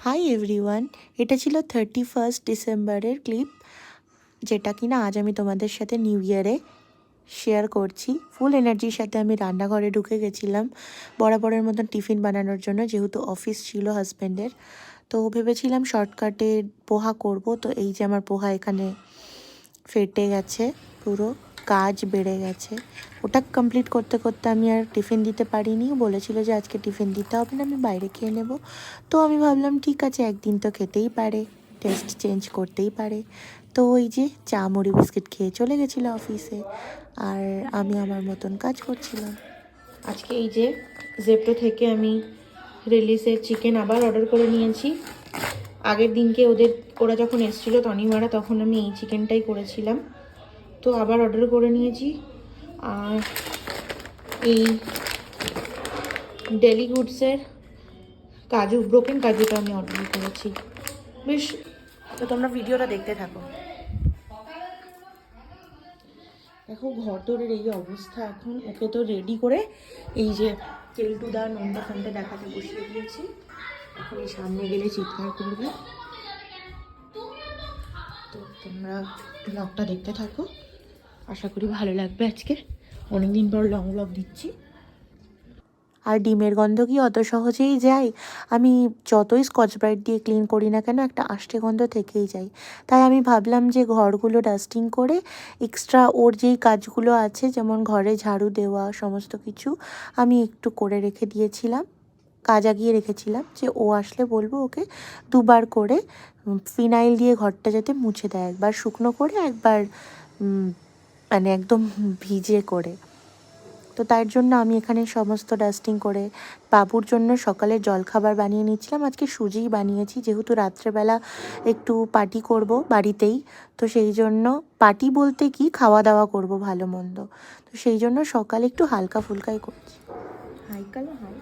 Hi everyone, এটা ছিল 31 ডিসেম্বরের ক্লিপ, যেটা কিনা আজ আমি তোমাদের সাথে নিউ ইয়ারে শেয়ার করছি। ফুল এনার্জির সাথে আমি রান্নাঘরে ঢুকে গেছিলাম বরাবরের মতন টিফিন বানানোর জন্য, যেহেতু অফিস ছিল হাজব্যান্ডের। তো ভেবেছিলাম শর্টকাটে পোহা করব। তো এই যে আমার পোহা এখানে ফেটে গেছে, পুরো কাজ বেড়ে গেছে। ওটা কমপ্লিট করতে করতে আমি আর টিফিন দিতে পারিনি। বলেছিল যে আজকে টিফিন দিতে হবে না, আমি বাইরে খেয়ে নেব। তো আমি ভাবলাম ঠিক আছে, একদিন তো খেতেই পারে, টেস্ট চেঞ্জ করতেই পারে। তো ওই যে চা মুড়ি বিস্কিট খেয়ে চলে গেছিলো অফিসে, আর আমি আমার মতন কাজ করছিলাম। আজকে এই যে জেপ্টো থেকে আমি রিলিজের চিকেন আবার অর্ডার করে নিয়েছি। আগের দিনকে ওরা যখন এসেছিলো তনিমারা, তখন আমি এই চিকেনটাই করেছিলাম। তো আবার অর্ডার করে নিয়েছি। আর এই ডেলি গুডসের কাজু, ব্রোকেন কাজুটা আমি অর্ডার করেছি। বেশ, তো তোমরা ভিডিওটা দেখতে থাকো। দেখো ঘর দৌড়ের এই অবস্থা এখন। ওকে তো রেডি করে এই যে কেলটুদা নন্দা ফোনটা দেখাতে বসিয়ে দিয়েছি। এখন এই সামনে গেলে চিৎকার করবে। তো তোমরা ব্লগটা দেখতে থাকো, আশা করি ভালো লাগবে। আজকে অনেকদিন পর লং ব্লগ দিচ্ছি। আর ডিমের গন্ধ কি অত সহজেই যায়? আমি যতই স্কচ ব্রাইট দিয়ে ক্লিন করি না কেন, একটা আষ্টে গন্ধ থেকেই যায়। তাই আমি ভাবলাম যে ঘরগুলো ডাস্টিং করে এক্সট্রা ওর যেই কাজগুলো আছে, যেমন ঘরে ঝাড়ু দেওয়া, সমস্ত কিছু আমি একটু করে রেখে দিয়েছিলাম, কাজ আগিয়ে রেখেছিলাম, যে ও আসলে বলবো ওকে দুবার করে ফিনাইল দিয়ে ঘরটা যাতে মুছে দেয়, একবার শুকনো করে, একবার মানে একদম ভিজে করে। তো তার জন্য আমি এখানে সমস্ত ডাস্টিং করে বাবুর জন্য সকালের জলখাবার বানিয়ে নিচ্ছিলাম। আজকে সুজিই বানিয়েছি, যেহেতু রাত্রেবেলা একটু পার্টি করব বাড়িতেই। তো সেই জন্য পার্টি বলতে কি, খাওয়া দাওয়া করব ভালো মন্দ। তো সেই জন্য সকালে একটু হালকা ফুলকাই করছি। হাই কালো হাই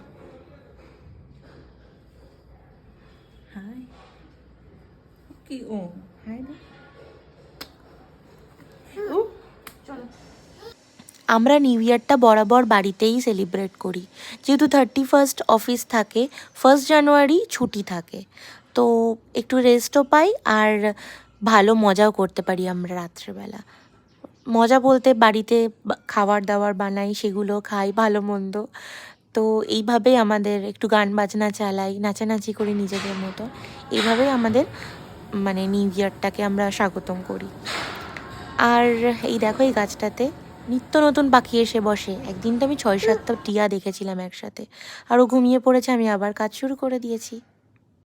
হাই কি ও হাই ও চলো। আমরা নিউ ইয়ারটা বরাবর বাড়িতেই সেলিব্রেট করি, যেহেতু 31 অফিস থাকে, 1 জানুয়ারি ছুটি থাকে। তো একটু রেস্টও পাই, আর ভালো মজাও করতে পারি আমরা রাত্রেবেলা। মজা বলতে বাড়িতে খাবার দাবার বানাই, সেগুলো খাই ভালো মন্দ। তো এইভাবেই আমাদের একটু গান বাজনা চালাই, নাচানাচি করি নিজেদের মতো। এইভাবেই আমাদের মানে নিউ ইয়ারটাকে আমরা স্বাগতম করি। আর এই দেখো, এই গাছটাতে নিত্য নতুন পাখি এসে বসে। একদিন তো আমি 6-7টা টিয়া দেখেছিলাম একসাথে। আর ও ঘুমিয়ে পড়েছে, আমি আবার কাজ শুরু করে দিয়েছি।